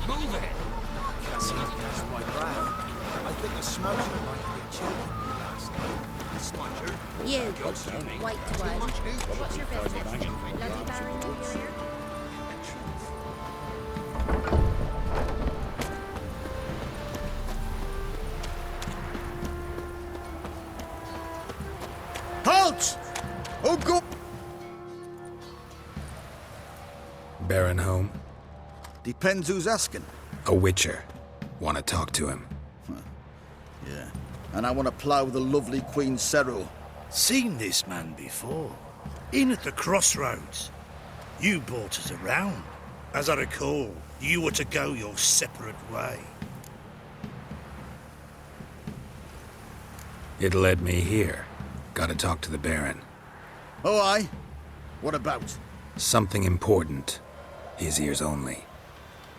Move it! That's my brow. I think the smoker might be children last night. Smudger. You, white one. What's your business? Bloody Baron here? Halt! Oh, go! Baron home? Depends who's asking. A witcher. Want to talk to him. Yeah. And I want to plough the lovely Queen Cero. Seen this man before. In at the crossroads. You brought us around. As I recall, you were to go your separate way. It led me here. Gotta talk to the Baron. Oh, aye? What about? Something important. His ears only.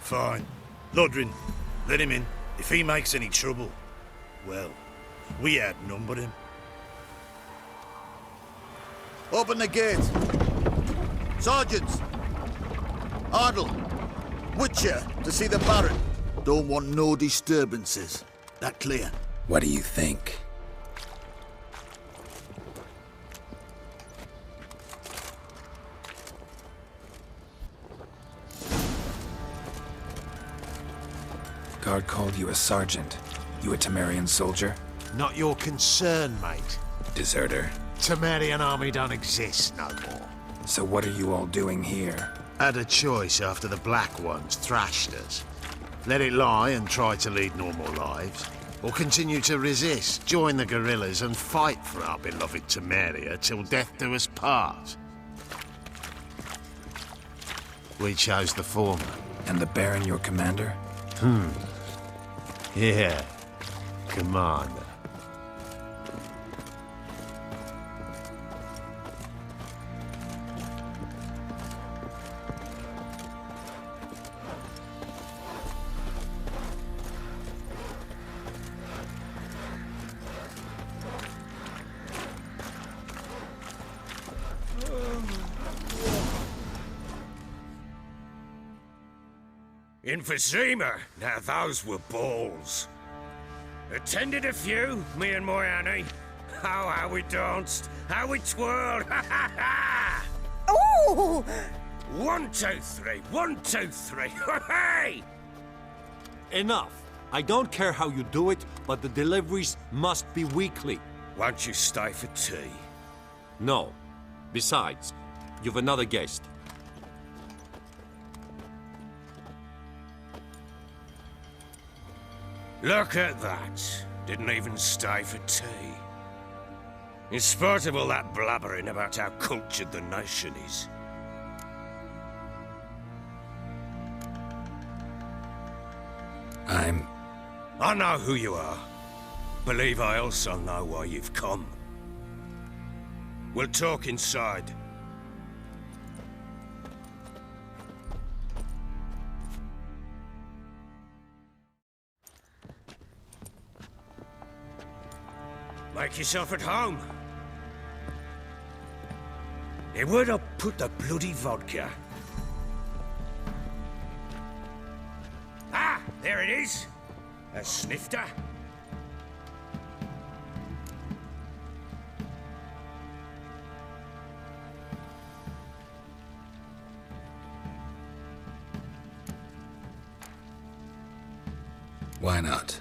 Fine. Lodrin, let him in. If he makes any trouble, well, we outnumber him. Open the gate. Sergeants! Ardle! Witcher, to see the Baron. Don't want no disturbances. That clear? What do you think? Guard called you a sergeant. You a Temerian soldier? Not your concern, mate. Deserter. Temerian army don't exist no more. So what are you all doing here? Had a choice after the Black Ones thrashed us. Let it lie and try to lead normal lives, or continue to resist, join the guerrillas and fight for our beloved Temeria till death do us part. We chose the former. And the Baron your commander? Yeah, commander. Emphysema. Now those were balls. Attended a few, me and my Annie. Oh, how we danced, how we twirled, ha ha ha! Oh! 1, 2, 3, 1, 2, 3, hey! Enough. I don't care how you do it, but the deliveries must be weekly. Won't you stay for tea? No. Besides, you've another guest. Look at that. Didn't even stay for tea. In spite of all that blabbering about how cultured the nation is. I know who you are. Believe I also know why you've come. We'll talk inside. Make yourself at home. Now, where'd I put the bloody vodka? Ah, there it is. A snifter. Why not?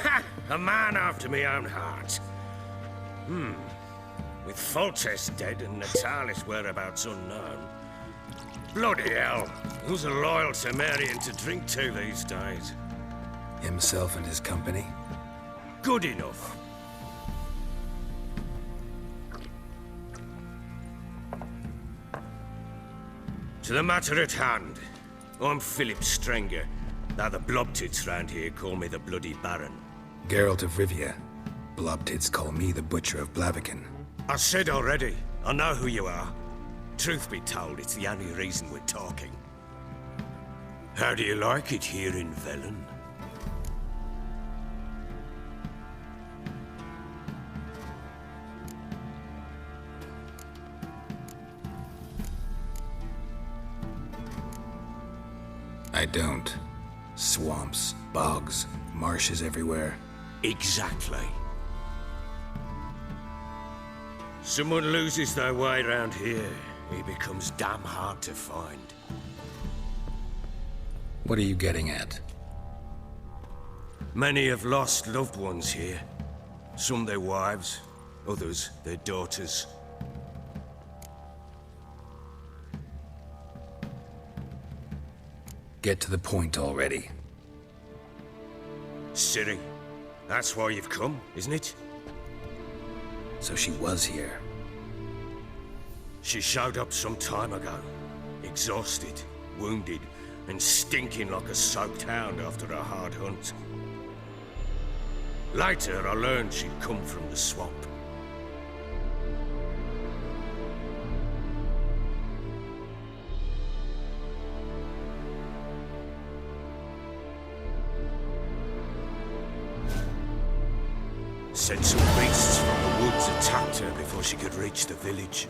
Ha! A man after my own heart. With Foltest dead and Natalis' whereabouts unknown. Bloody hell. Who's a loyal Temerian to drink to these days? Himself and his company? Good enough. To the matter at hand. I'm Philip Strenger. Now the Blobtits round here call me the Bloody Baron. Geralt of Rivia. Blobtits call me the Butcher of Blaviken. I said already, I know who you are. Truth be told, it's the only reason we're talking. How do you like it here in Velen? I don't. Swamps, bogs, marshes everywhere. Exactly. Someone loses their way around here, he becomes damn hard to find. What are you getting at? Many have lost loved ones here. Some their wives, others their daughters. Get to the point already. Ciri, that's why you've come, isn't it? So she was here. She showed up some time ago, exhausted, wounded, and stinking like a soaked hound after a hard hunt. Later, I learned she'd come from the swamp. Said some beasts from the woods attacked her before she could reach the village.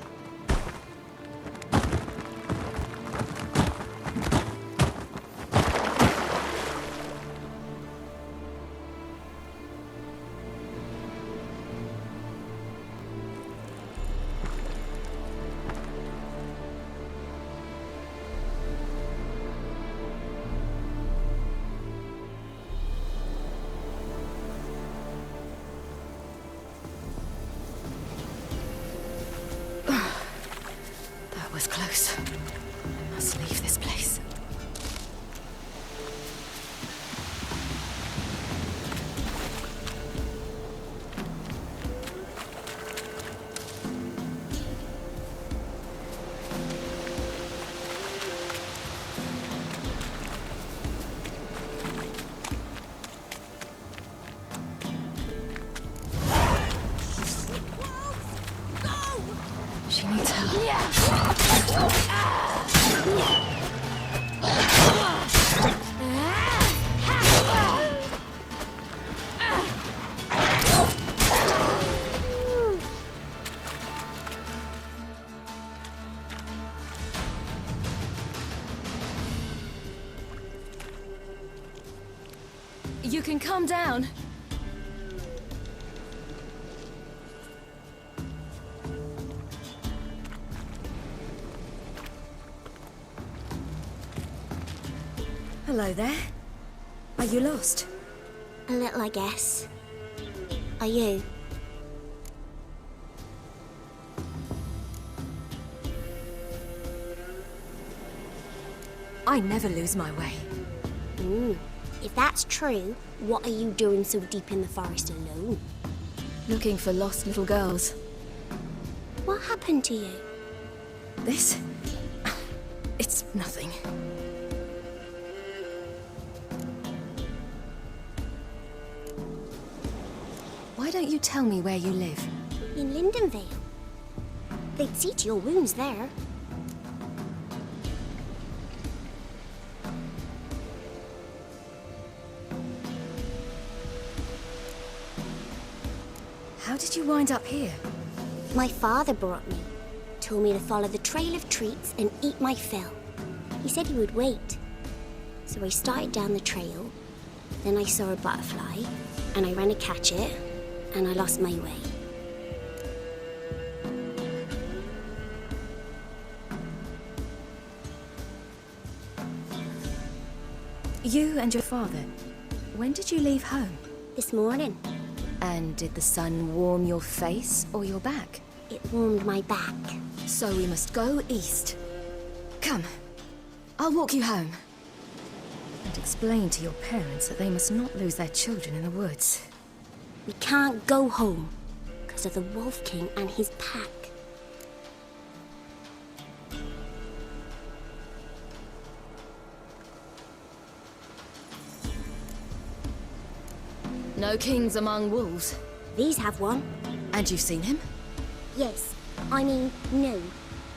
That was close. I must leave this place. She needs help. You can calm down. Hello there. Are you lost? A little, I guess. Are you? I never lose my way. If that's true, what are you doing so deep in the forest alone? Looking for lost little girls. What happened to you? This? It's nothing. Why don't you tell me where you live? In Lindenvale. They'd see to your wounds there. How did you wind up here? My father brought me. Told me to follow the trail of treats and eat my fill. He said he would wait. So I started down the trail. Then I saw a butterfly, and I ran to catch it, and I lost my way. You and your father, when did you leave home? This morning, And did the sun warm your face or your back? it warmed my back. So we must go east. Come, I'll walk you home. And explain to your parents that they must not lose their children in the woods. We can't go home because of the Wolf King and his pack. No kings among wolves. These have one. And you've seen him? Yes. I mean, no.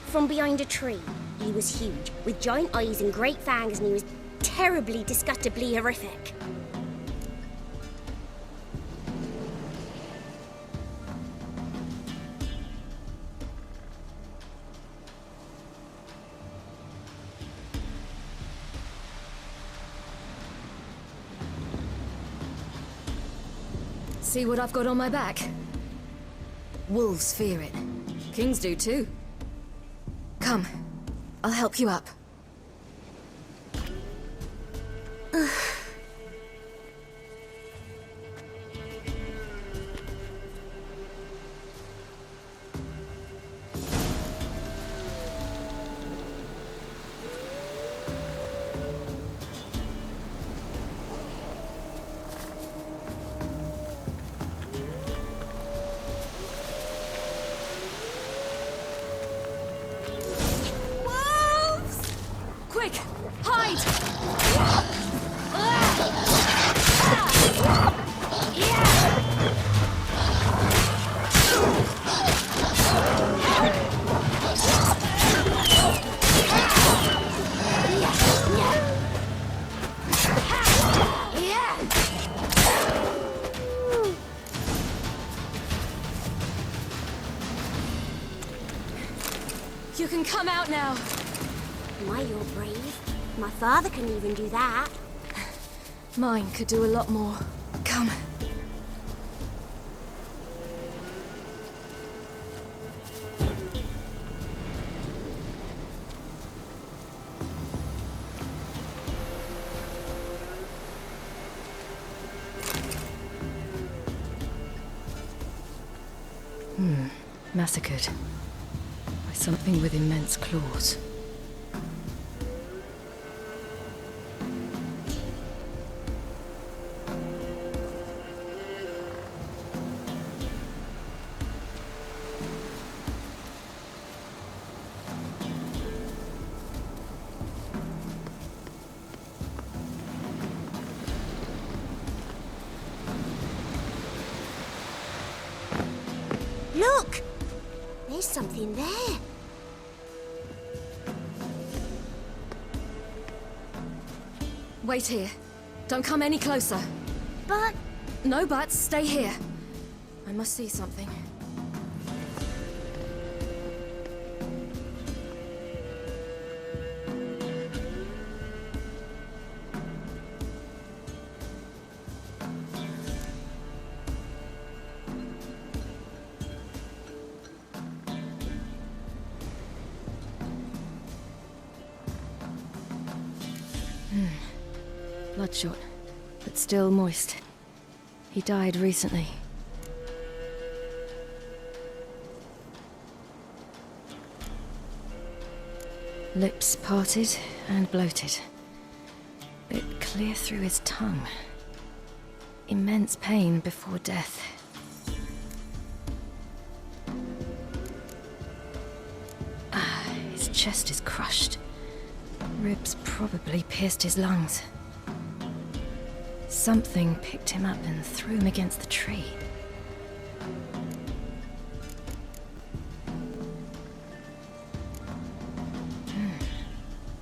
From behind a tree. He was huge, with giant eyes and great fangs, and he was terribly, disgustingly horrific. See what I've got on my back? Wolves fear it. Kings do too. Come, I'll help you up. Quick! Hide! You can come out now. My, you're brave. My father couldn't even do that. Mine could do a lot more. Come. Massacred by something with immense claws. Look! There's something there. Wait here. Don't come any closer. But No buts. Stay here. I must see something. Bloodshot, but still moist. He died recently. Lips parted and bloated. Bit clear through his tongue. Immense pain before death. His chest is crushed. Ribs probably pierced his lungs. Something picked him up and threw him against the tree.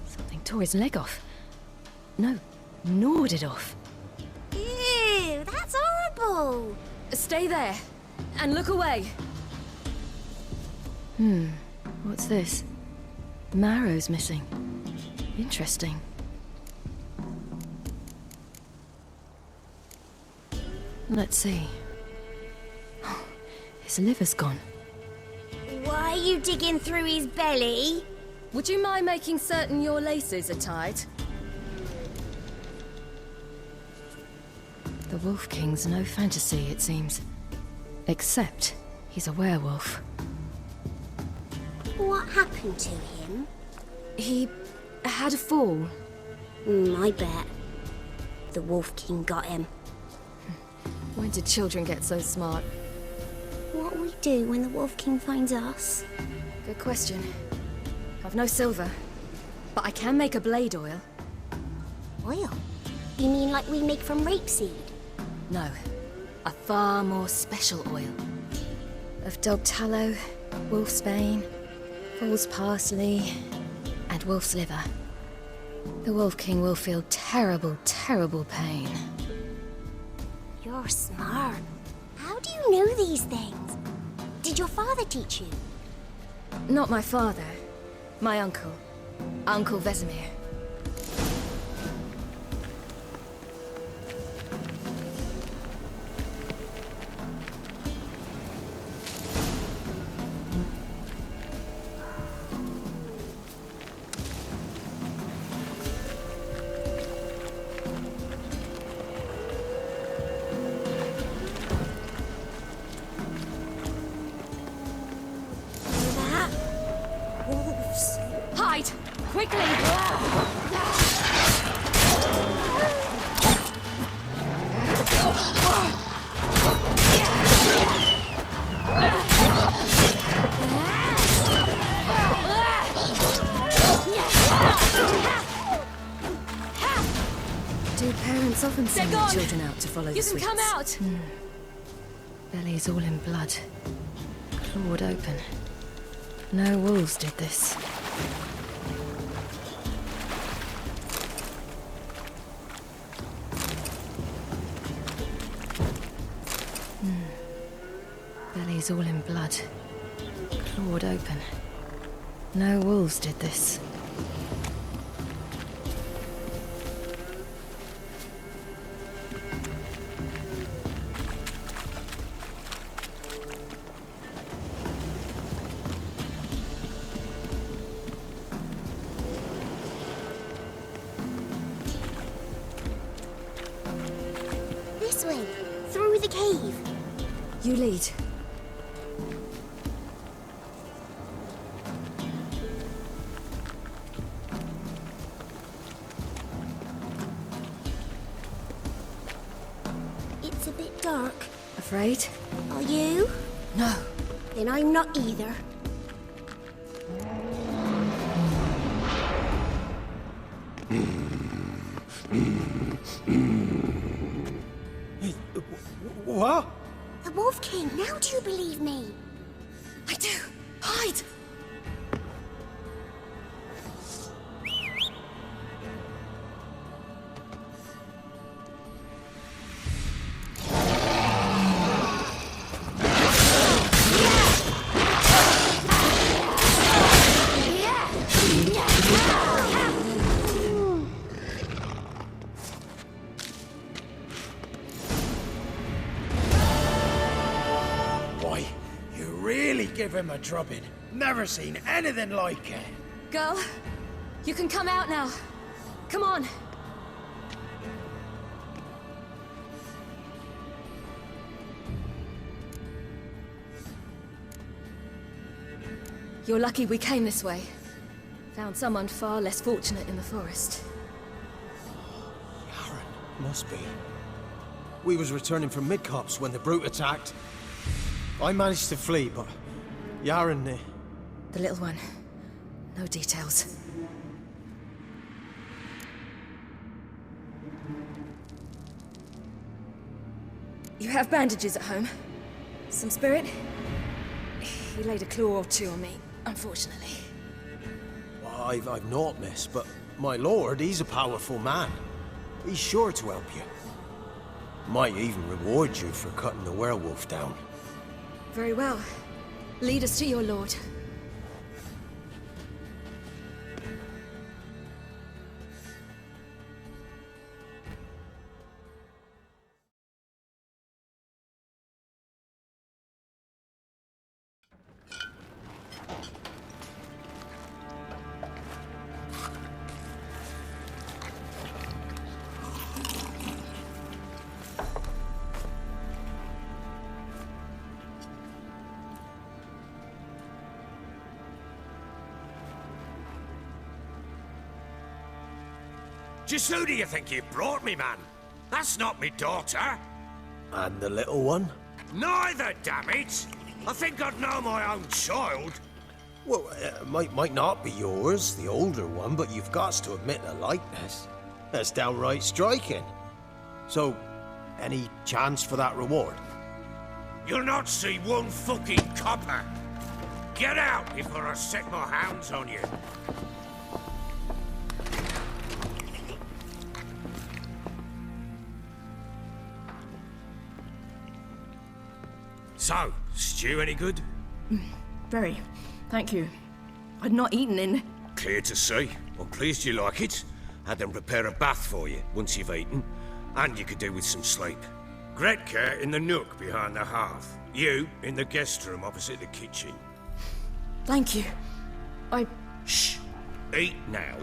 Something tore his leg off. No, gnawed it off. ew, that's horrible. Stay there, and look away. What's this? Marrow's missing. Interesting. Let's see. His liver's gone. Why are you digging through his belly? Would you mind making certain your laces are tied? The Wolf King's no fantasy, it seems. Except he's a werewolf. What happened to him? He had a fall. I bet. The Wolf King got him. When did children get so smart? What'll we do when the Wolf King finds us? Good question. I've no silver, but I can make a blade oil. Oil? You mean like we make from rapeseed? No, a far more special oil. Of dog tallow, wolf's bane, fool's parsley, and wolf's liver. The Wolf King will feel terrible, terrible pain. You're smart. How do you know these things? Did your father teach you? Not my father, my uncle, Uncle Vesemir. Do parents often send their gone. children out to follow You the can sweets? come out! Bellies all in blood. Clawed open. No wolves did this. Bellies all in blood. Clawed open. No wolves did this. This way, through the cave. You lead. It's a bit dark. Afraid? Are you? No. Then I'm not either. What? The Wolf King, now do you believe me? I do. Hide! Why, you really give him a drubbing. Never seen anything like it. Girl, you can come out now. Come on. You're lucky we came this way. Found someone far less fortunate in the forest. Aaron, must be. We was returning from Midcops when the brute attacked. I managed to flee, but Yaren, The little one. No details. You have bandages at home? Some spirit? He laid a claw or two on me, unfortunately. I've naught, miss, but my lord, he's a powerful man. He's sure to help you. Might even reward you for cutting the werewolf down. Very well. Lead us to your lord. Just who do you think you brought me, man? That's not me daughter. And the little one? Neither, damn it! I think I'd know my own child. Well, might not be yours, the older one, but you've got to admit a likeness. That's downright striking. So, any chance for that reward? You'll not see one fucking copper. Get out before I set my hounds on you. So, stew any good? Very. Thank you. I'd not eaten in... Clear to see. I'm pleased you like it. Had them prepare a bath for you once you've eaten. And you could do with some sleep. Gretka in the nook behind the hearth. You in the guest room opposite the kitchen. Thank you. Shh. Eat now.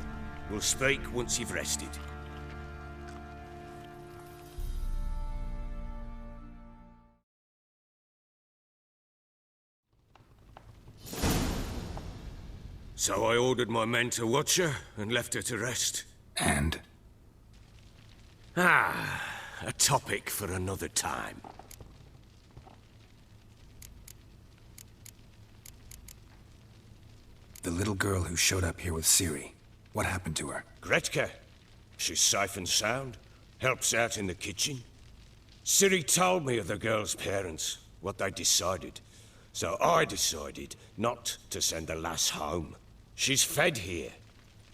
We'll speak once you've rested. So I ordered my men to watch her and left her to rest. And? Ah, a topic for another time. The little girl who showed up here with Ciri. What happened to her? Gretka. She's safe and sound. Helps out in the kitchen. Ciri told me of the girl's parents, what they decided. So I decided not to send the lass home. She's fed here.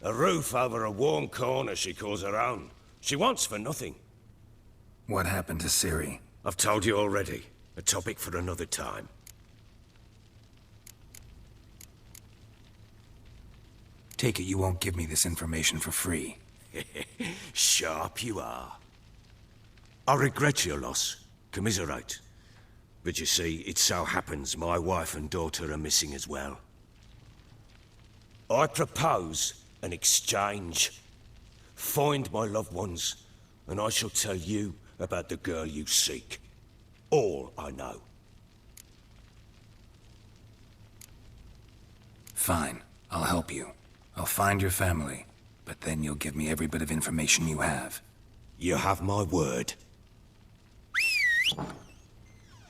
A roof over a warm corner she calls her own. She wants for nothing. What happened to Ciri? I've told you already. A topic for another time. Take it you won't give me this information for free. Sharp you are. I regret your loss. Commiserate. But you see, it so happens my wife and daughter are missing as well. I propose an exchange. Find my loved ones, and I shall tell you about the girl you seek. All I know. Fine, I'll help you. I'll find your family, but then you'll give me every bit of information you have. You have my word.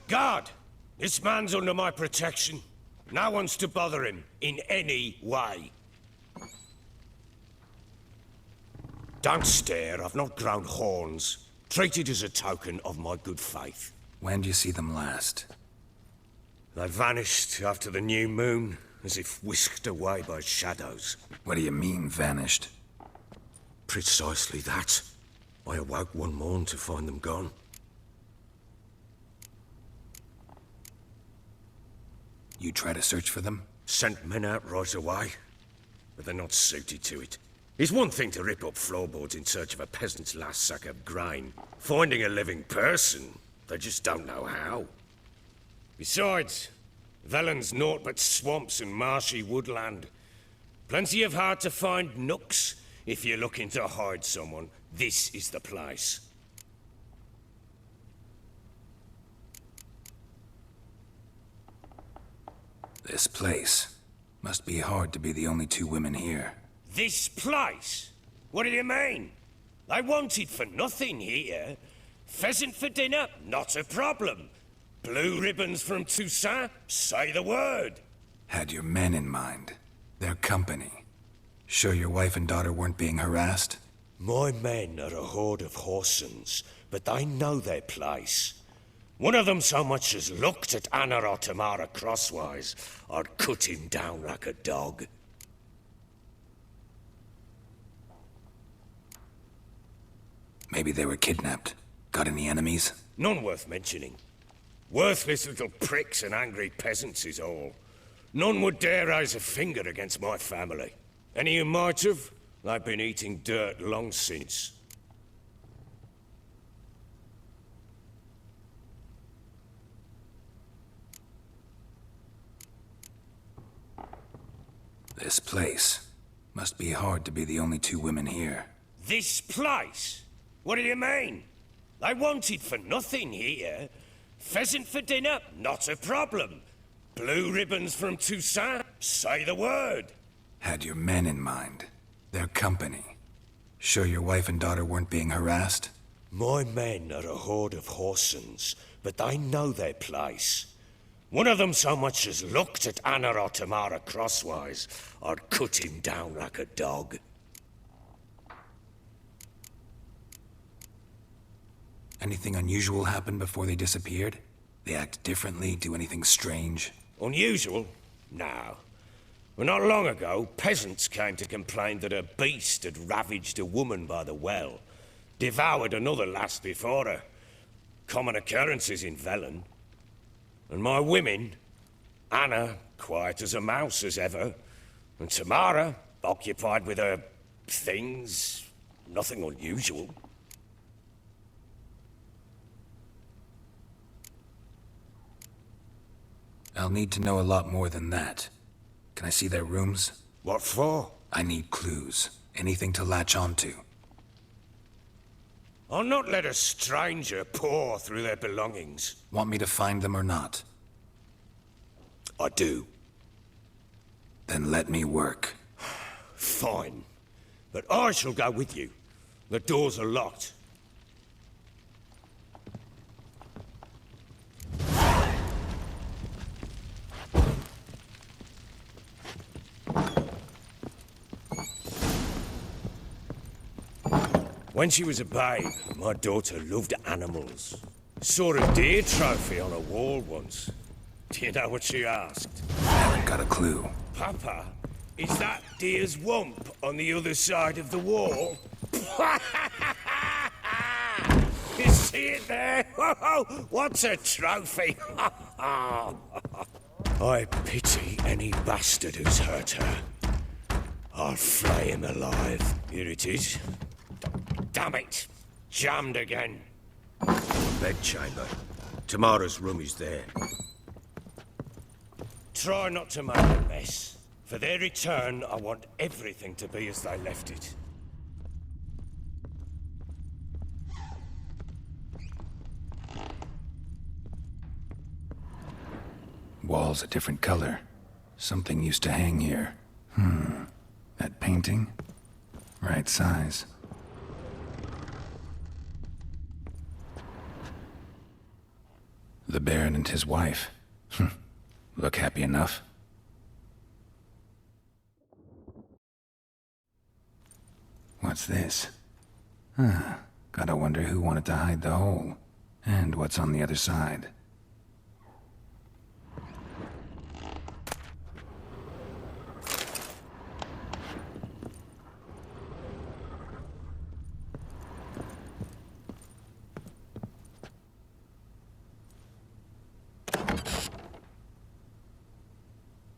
Guard! This man's under my protection. No one's to bother him in any way. Don't stare, I've not grown horns. Treat it as a token of my good faith. When did you see them last? They vanished after the new moon, as if whisked away by shadows. What do you mean, vanished? Precisely that. I awoke one morn to find them gone. You try to search for them? Sent men out right away, but they're not suited to it. It's one thing to rip up floorboards in search of a peasant's last sack of grain. Finding a living person, they just don't know how. Besides, Velen's naught but swamps and marshy woodland. Plenty of hard-to-find nooks. If you're looking to hide someone, this is the place. This place. Must be hard to be the only two women here. This place? What do you mean? They wanted for nothing here. Pheasant for dinner? Not a problem. Blue ribbons from Toussaint? Say the word. Had your men in mind. Their company. Sure your wife and daughter weren't being harassed? My men are a horde of Horsons, but they know their place. One of them so much as looked at Anna or Tamara crosswise, I'd cut him down like a dog. Maybe they were kidnapped. Got any enemies? None worth mentioning. Worthless little pricks and angry peasants is all. None would dare raise a finger against my family. Any who might have, they've been eating dirt long since. This place. Must be hard to be the only two women here. This place? What do you mean? They wanted for nothing here. Pheasant for dinner? Not a problem. Blue ribbons from Toussaint? Say the word. Had your men in mind. Their company. Sure your wife and daughter weren't being harassed? My men are a horde of Horsons, but they know their place. One of them so much as looked at Anna or Tamara crosswise, I'd cut him down like a dog. Anything unusual happen before they disappeared? They act differently, do anything strange? Unusual? No. Well, not long ago, peasants came to complain that a beast had ravaged a woman by the well. Devoured another lass before her. Common occurrences in Velen. And my women, Anna, quiet as a mouse as ever, and Tamara, occupied with her things, nothing unusual. I'll need to know a lot more than that. Can I see their rooms? What for? I need clues. Anything to latch onto. I'll not let a stranger pore through their belongings. Want me to find them or not? I do. Then let me work. Fine. But I shall go with you. The doors are locked. When she was a babe, my daughter loved animals. Saw a deer trophy on a wall once. Do you know what she asked? I haven't got a clue. Papa, is that deer's wump on the other side of the wall? You see it there? What's a trophy? I pity any bastard who's hurt her. I'll flay him alive. Here it is. Damn it! Jammed again. Bedchamber. Tamara's room is there. Try not to make a mess. For their return, I want everything to be as they left it. Wall's a different color. Something used to hang here. That painting? Right size. The Baron and his wife. Look happy enough. What's this? Gotta wonder who wanted to hide the hole. And what's on the other side.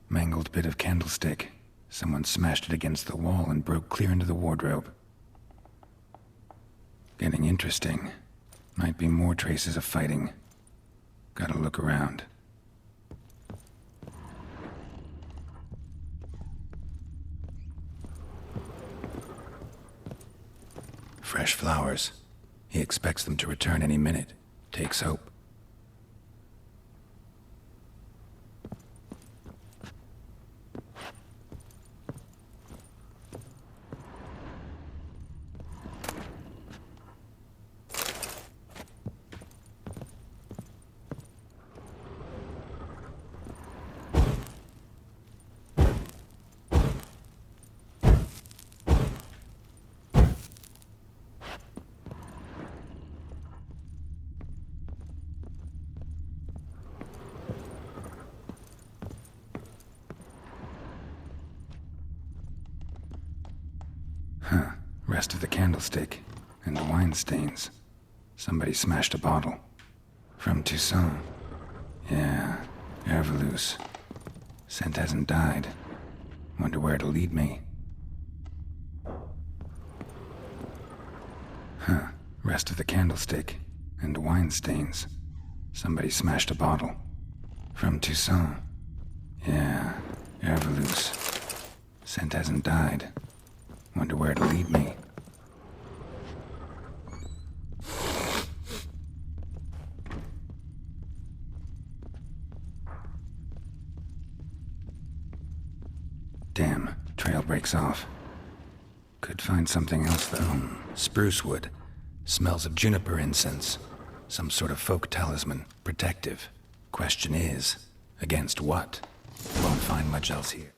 Mangled bit of candlestick. Someone smashed it against the wall and broke clear into the wardrobe. Getting interesting. Might be more traces of fighting. Gotta look around. Fresh flowers. He expects them to return any minute. Takes hope. Rest of the candlestick, and the wine stains. Somebody smashed a bottle. From Toussaint. Yeah, Herveloos. Scent hasn't died. Wonder where it'll lead me. Rest of the candlestick, and wine stains. Somebody smashed a bottle. From Toussaint. Yeah, Herveloos. Scent hasn't died. Wonder where it'll lead me. Damn, trail breaks off. Could find something else, though. Spruce wood. Smells of juniper incense. Some sort of folk talisman. Protective. Question is, against what? Won't find much else here.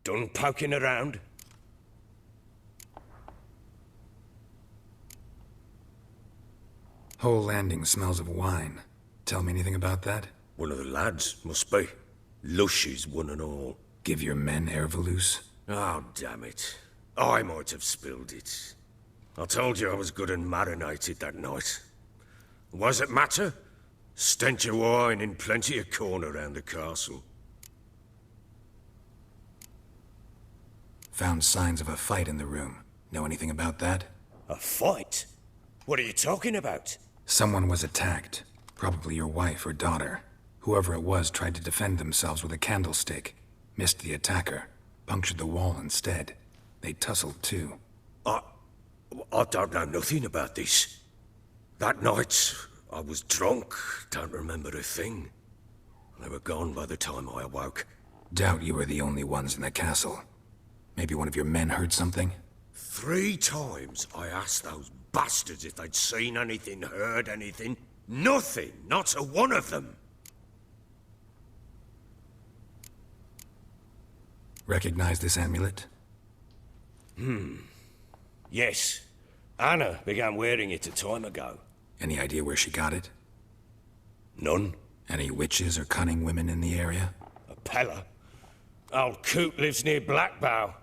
Done poking around? Whole landing smells of wine. Tell me anything about that? One of the lads, must be. Lushes, one and all. Give your men air Volus? Oh, damn it. I might have spilled it. I told you I was good and marinated that night. Was it matter? Stench of wine in plenty of corn around the castle. Found signs of a fight in the room. Know anything about that? A fight? What are you talking about? Someone was attacked. Probably your wife or daughter. Whoever it was tried to defend themselves with a candlestick. Missed the attacker. Punctured the wall instead. They tussled too. I don't know nothing about this. That night, I was drunk. Don't remember a thing. They were gone by the time I awoke. Doubt you were the only ones in the castle. Maybe one of your men heard something? 3 times I asked those bastards if they'd seen anything, heard anything. Nothing! Not a one of them! Recognize this amulet? Yes. Anna began wearing it a time ago. Any idea where she got it? None. Any witches or cunning women in the area? A Pella. Old Coot lives near Blackbow.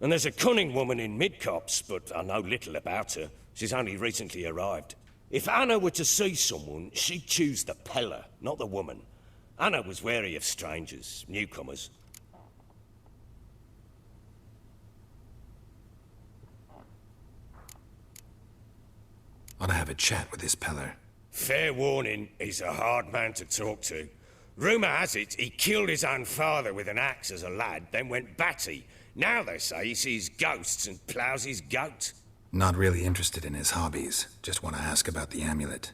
And there's a cunning woman in Midcopse, but I know little about her. She's only recently arrived. If Anna were to see someone, she'd choose the Pella, not the woman. Anna was wary of strangers, newcomers. Ought to have a chat with this Peller. Fair warning, he's a hard man to talk to. Rumour has it he killed his own father with an axe as a lad, then went batty. Now they say he sees ghosts and ploughs his goat. Not really interested in his hobbies. Just want to ask about the amulet.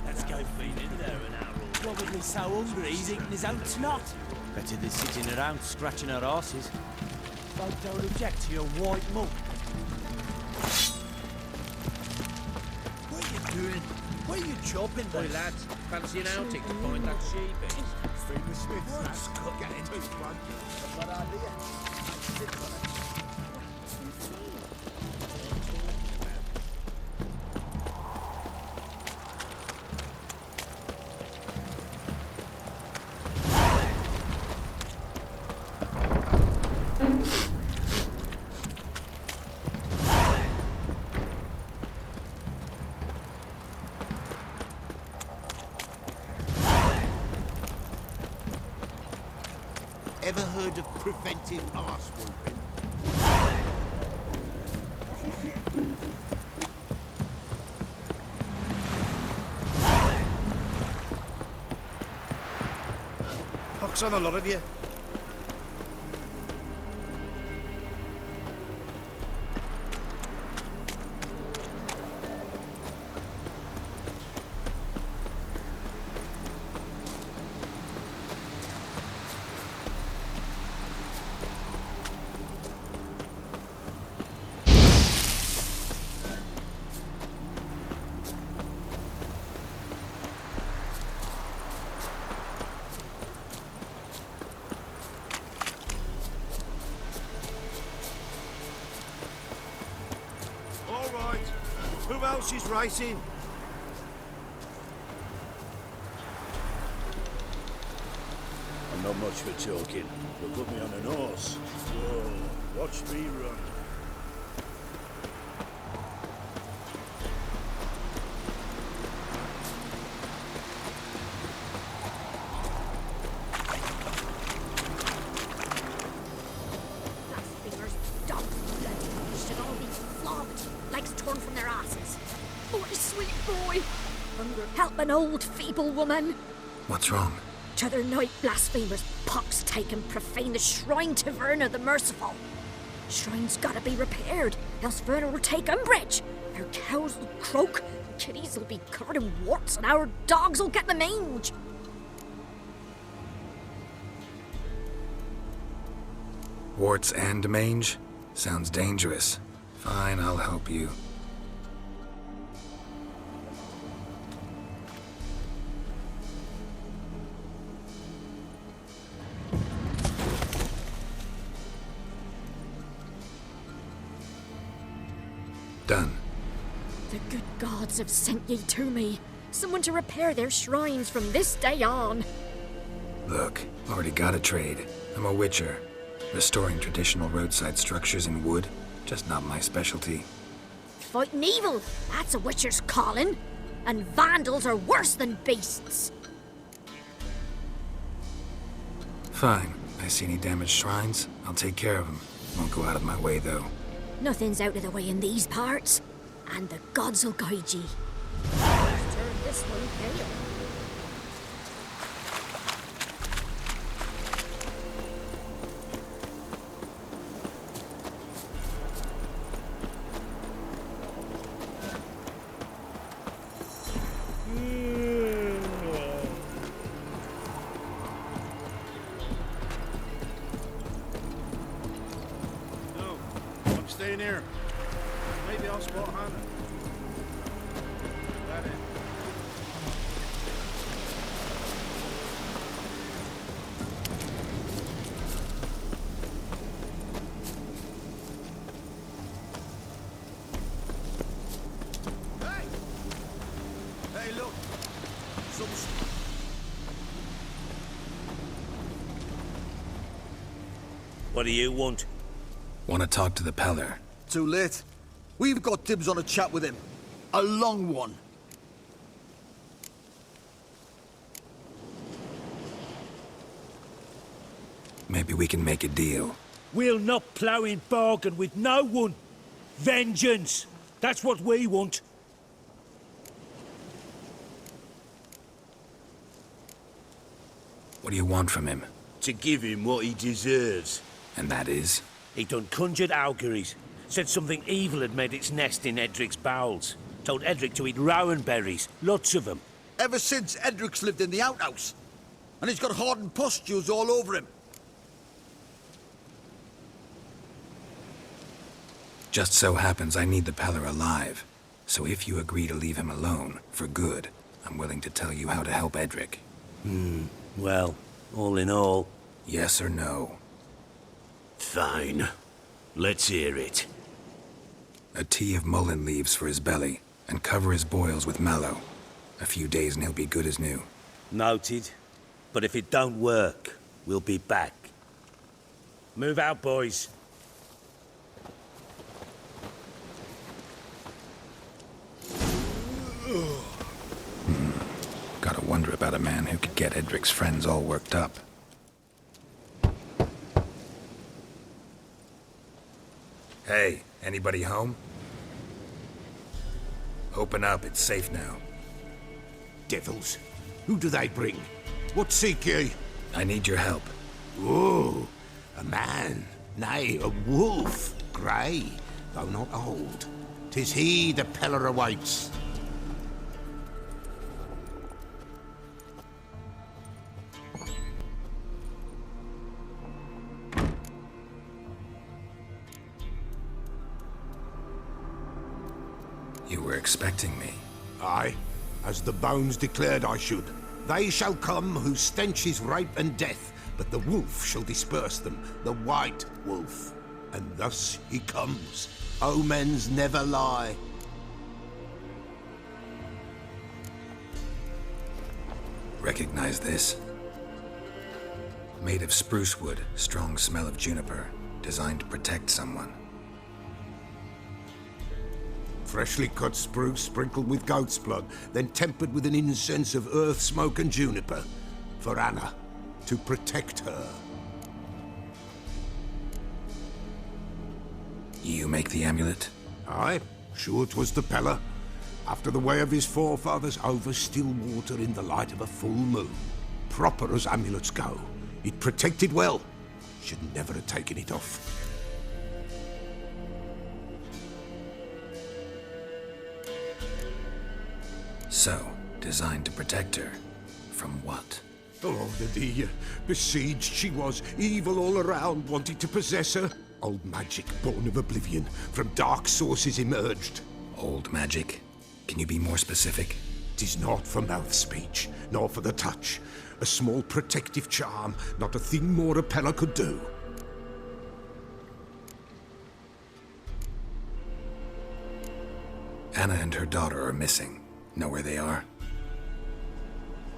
Let's go feed in there an hour. Probably so hungry he's eating his own snot. Better than sitting around scratching our asses. Folk don't object to your white mug. What are you doing? What are you chopping, boy lads? Fancy an outing to find that sheep? Stephen Smith, let's get into this one. Good idea. Ever heard of preventive arse whooping? Pox on a lot of you. Who else is racing? I'm not much for talking, but put me on an horse. Whoa, watch me run. Blasphemers, dogs, bloody should all be flogged, legs torn from their asses. Oh, my sweet boy! Help an old, feeble woman. What's wrong? T'other night, blasphemers pox take and profane the shrine to Verna the Merciful. Shrine's gotta be repaired, else Verna will take umbrage. Our cows will croak, kitties will be covered in warts, and our dogs will get the mange. Warts and mange? Sounds dangerous. Fine, I'll help you. Done. The good gods have sent ye to me. Someone to repair their shrines from this day on. Look, already got a trade. I'm a witcher. Restoring traditional roadside structures in wood, just not my specialty. Fighting evil, that's a witcher's calling. And vandals are worse than beasts. Fine. I see any damaged shrines, I'll take care of them. Won't go out of my way, though. Nothing's out of the way in these parts, and the gods will guide ye. Let's turn this one pale. Staying here. Maybe I'll spot Hannah. That it. Hey, look. What do you want? Want to talk to the Peller? Too late. We've got dibs on a chat with him. A long one. Maybe we can make a deal. We'll not plough in bargain with no one. Vengeance! That's what we want. What do you want from him? To give him what he deserves. And that is? He done conjured auguries. Said something evil had made its nest in Edric's bowels. Told Edric to eat rowan berries. Lots of them. Ever since Edric's lived in the outhouse. And he's got hardened pustules all over him. Just so happens I need the Peller alive. So if you agree to leave him alone, for good, I'm willing to tell you how to help Edric. Well, all in all... Yes or no? Fine. Let's hear it. A tea of mullein leaves for his belly, and cover his boils with mallow. A few days and he'll be good as new. Noted. But if it don't work, we'll be back. Move out, boys. Gotta wonder about a man who could get Edric's friends all worked up. Hey, anybody home? Open up, it's safe now. Devils. Who do they bring? What seek ye? I need your help. Oh, a man. Nay, a wolf. Grey, though not old. 'Tis he the Peller awaits. You were expecting me. Aye, as the bones declared I should. They shall come whose stench is rape and death, but the wolf shall disperse them, the white wolf. And thus he comes. Omens never lie. Recognize this? Made of spruce wood, strong smell of juniper. Designed to protect someone. Freshly cut spruce sprinkled with goat's blood, then tempered with an incense of earth, smoke and juniper. For Anna, to protect her. You make the amulet? Aye, sure 'twas the Pella. After the way of his forefathers, over still water in the light of a full moon. Proper as amulets go. It protected well. Should never have taken it off. So, designed to protect her. From what? Oh, the besieged she was. Evil all around, wanted to possess her. Old magic, born of oblivion, from dark sources emerged. Old magic? Can you be more specific? 'Tis not for mouth speech, nor for the touch. A small protective charm, not a thing more a Pella could do. Anna and her daughter are missing. Know where they are?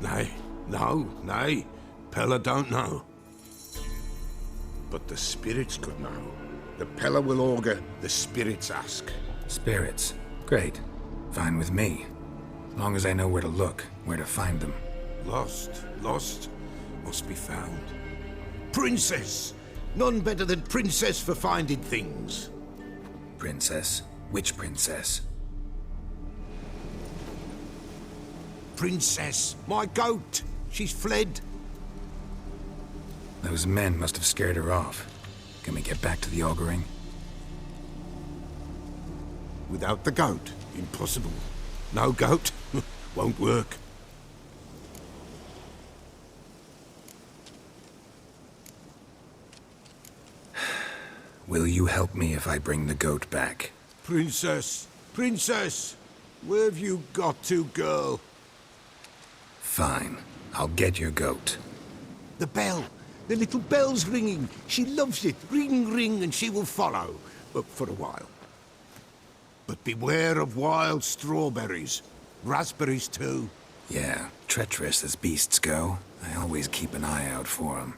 Nay, nay. Pella don't know. But the spirits could know. The Pella will augur, the spirits ask. Spirits? Great. Fine with me. Long as I know where to look, where to find them. Lost, must be found. Princess! None better than Princess for finding things. Princess? Which princess? Princess, my goat! She's fled. Those men must have scared her off. Can we get back to the auguring? Without the goat, impossible. No goat, won't work. Will you help me if I bring the goat back? Princess! Where have you got to, girl? Fine. I'll get your goat. The bell! The little bell's ringing. She loves it. Ring, ring, and she will follow. But for a while. But beware of wild strawberries. Raspberries, too. Yeah, treacherous as beasts go. I always keep an eye out for 'em.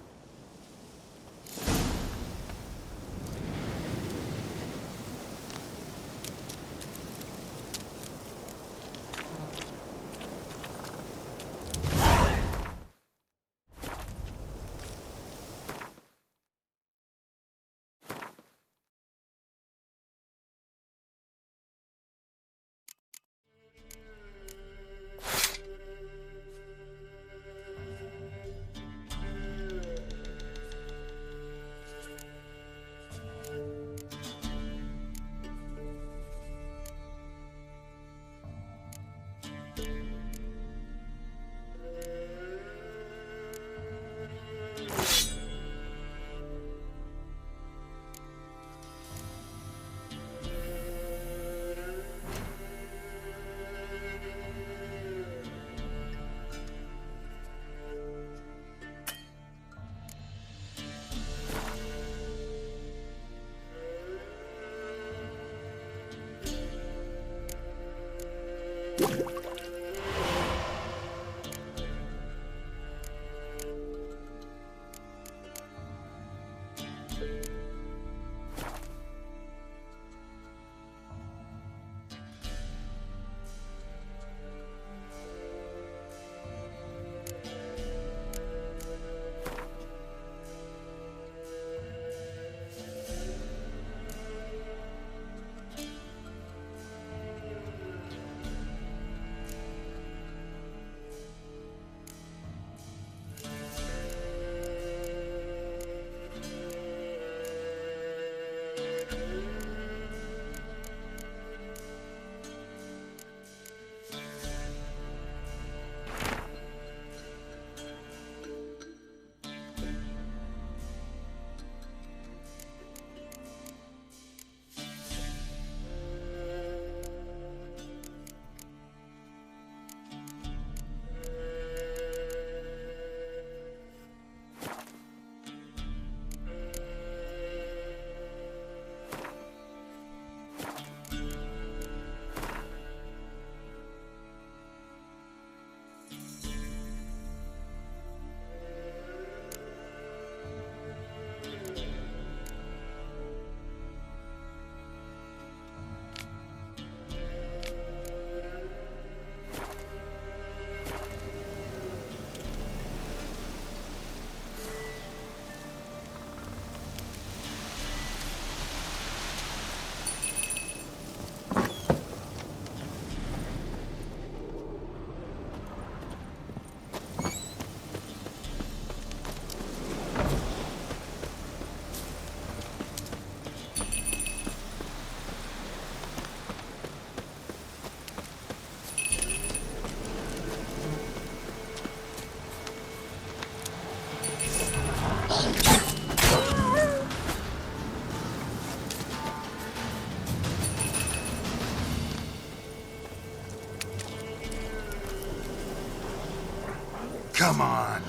Come on.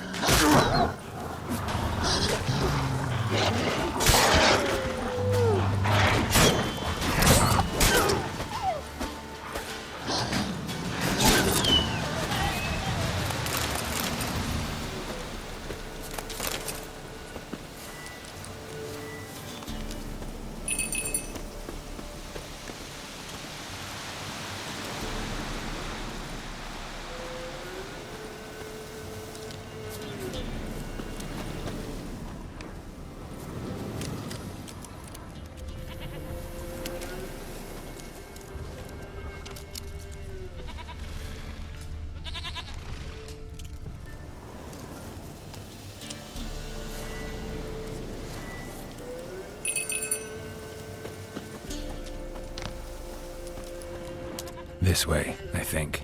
This way, I think.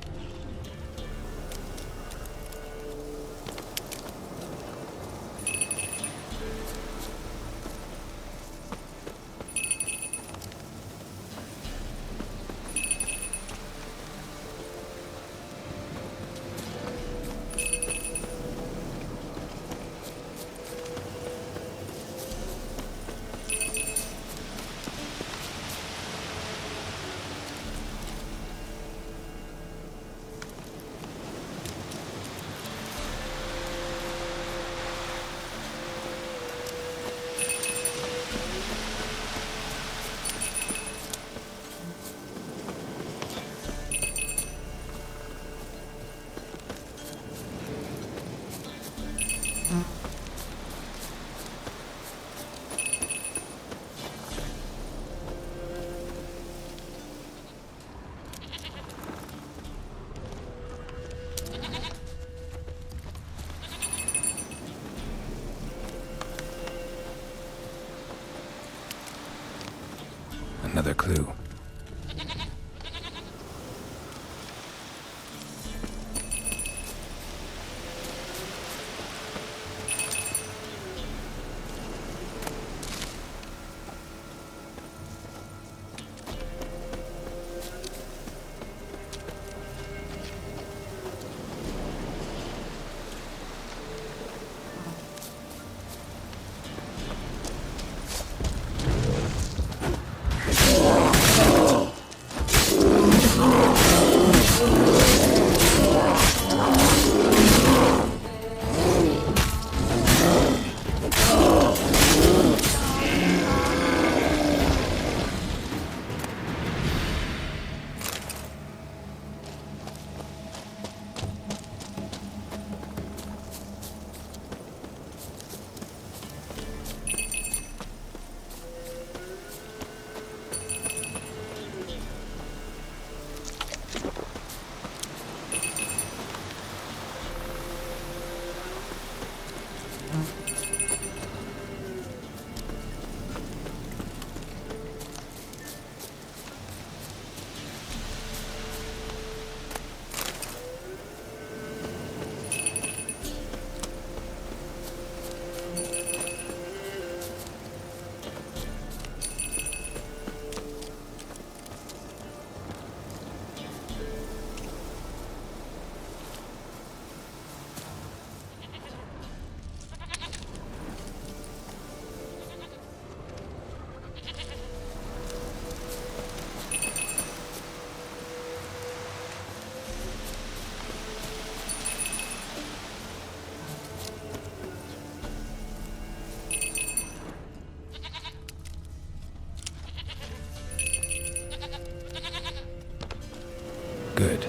Another clue. Good.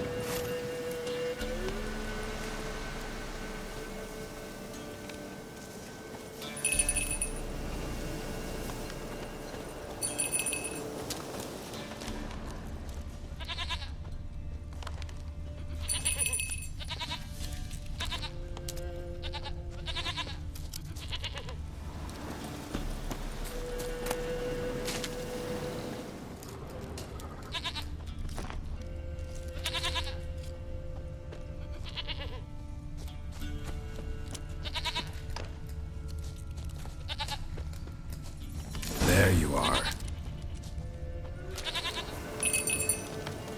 There you are.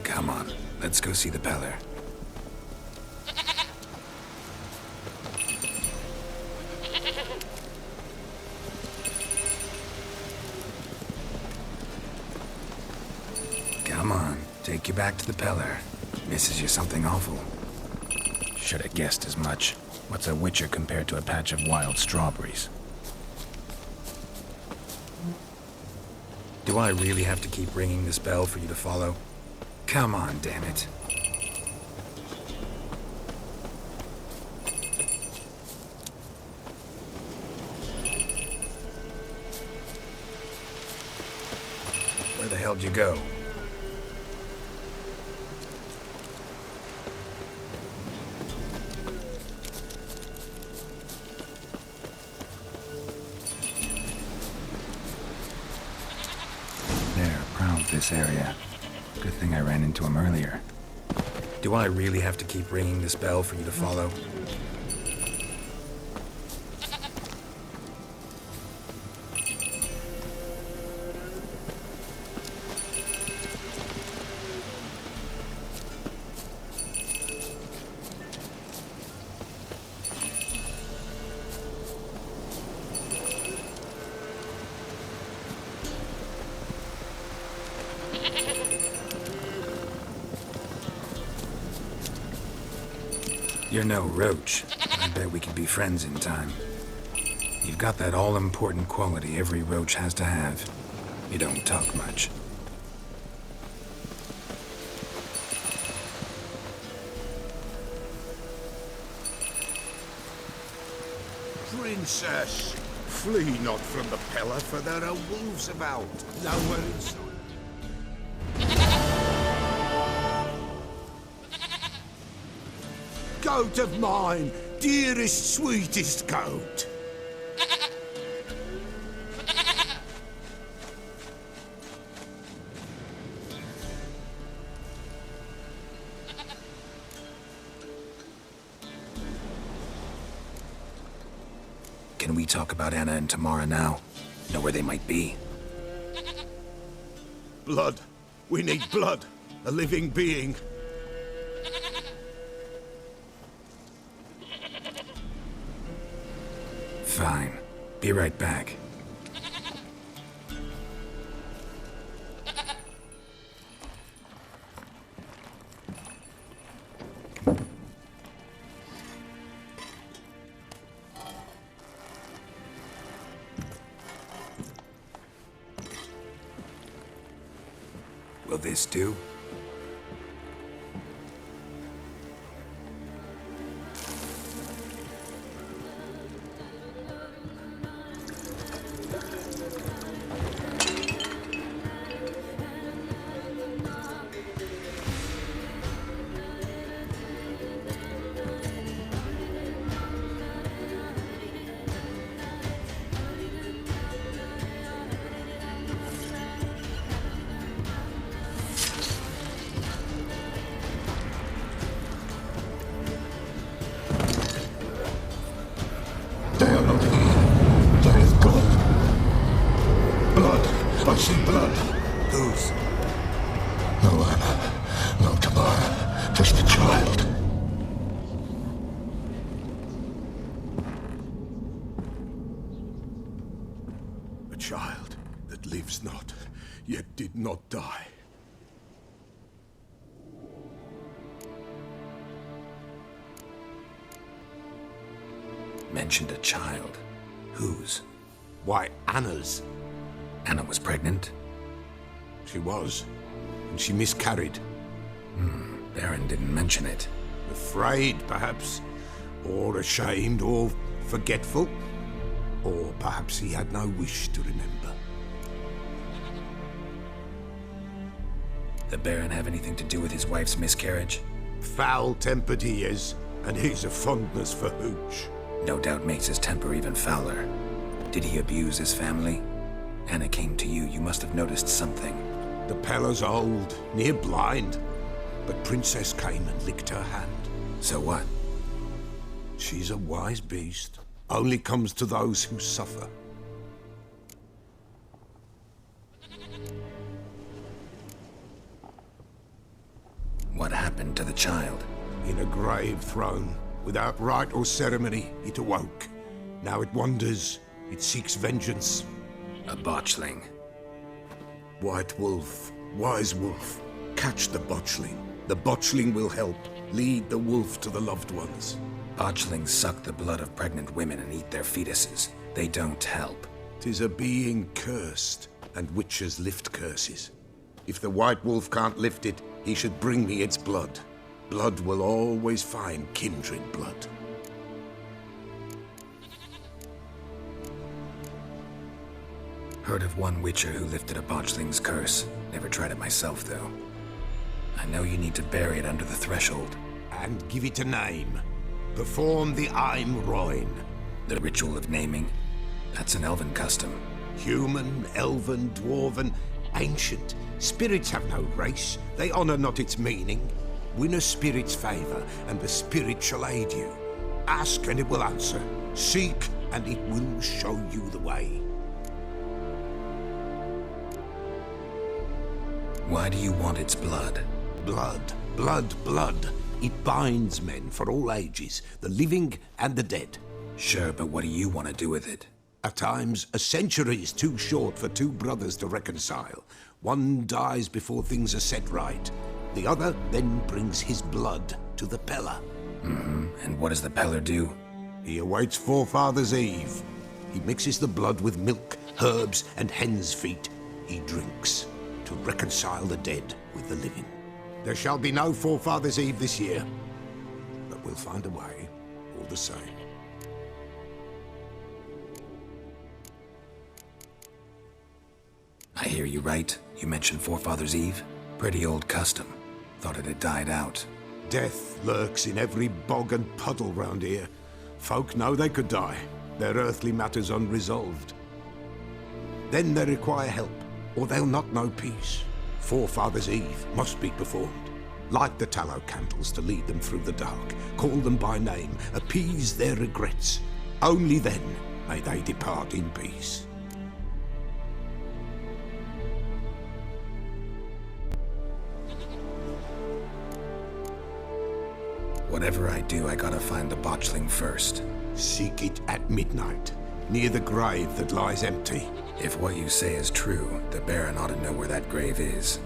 Come on, let's go see the Peller. Come on, take you back to the Peller. Misses you something awful. Should have guessed as much. What's a witcher compared to a patch of wild strawberries? Do I really have to keep ringing this bell for you to follow? Come on, damn it. Where the hell'd you go? This area. Good thing I ran into him earlier. Do I really have to keep ringing this bell for you to follow? You're no roach. I bet we could be friends in time. You've got that all-important quality every roach has to have. You don't talk much. Princess, flee not from the Peller, for there are wolves about. Nowhere in sight. Goat of mine, dearest, sweetest goat. Can we talk about Anna and Tamara now? Know where they might be? Blood. We need blood. A living being. Fine. Be right back. Will this do? I see blood. Whose? No Anna, no Tamara, just a child. A child that lives not, yet did not die. Mentioned a child. Whose? Why, Anna's. Anna was pregnant? She was, and she miscarried. Baron didn't mention it. Afraid, perhaps, or ashamed, or forgetful. Or perhaps he had no wish to remember. The Baron have anything to do with his wife's miscarriage? Foul-tempered he is, and he's a fondness for hooch. No doubt makes his temper even fouler. Did he abuse his family? Anna came to you. You must have noticed something. The Peller's old, near blind. But Princess came and licked her hand. So what? She's a wise beast. Only comes to those who suffer. What happened to the child? In a grave thrown. Without rite or ceremony, it awoke. Now it wanders. It seeks vengeance. A botchling. White wolf, wise wolf. catch the botchling. The botchling will help lead the wolf to the loved ones. Botchlings suck the blood of pregnant women and eat their fetuses. They don't help. 'Tis a being cursed, and witches lift curses. If the white wolf can't lift it, he should bring me its blood. Blood will always find kindred blood. Heard of one witcher who lifted a botchling's curse. Never tried it myself, though. I know you need to bury it under the threshold. And give it a name. Perform the Aim Roin. The ritual of naming? That's an elven custom. Human, elven, dwarven, ancient. Spirits have no race. They honor not its meaning. Win a spirit's favor, and the spirit shall aid you. Ask, and it will answer. Seek, and it will show you the way. Why do you want its blood? Blood, blood, blood. It binds men for all ages, the living and the dead. Sure, but what do you want to do with it? At times, a century is too short for two brothers to reconcile. One dies before things are set right. The other then brings his blood to the Peller. And what does the Peller do? He awaits Forefather's Eve. He mixes the blood with milk, herbs, and hen's feet. He drinks to reconcile the dead with the living. There shall be no Forefather's Eve this year, but we'll find a way, all the same. I hear you right. You mentioned Forefather's Eve? Pretty old custom. Thought it had died out. Death lurks in every bog and puddle round here. Folk know they could die, their earthly matters unresolved. Then they require help, or they'll not know peace. Forefather's Eve must be performed. Light the tallow candles to lead them through the dark. Call them by name, appease their regrets. Only then may they depart in peace. Whatever I do, I gotta find the botchling first. Seek it at midnight, near the grave that lies empty. If what you say is true, the Baron ought to know where that grave is.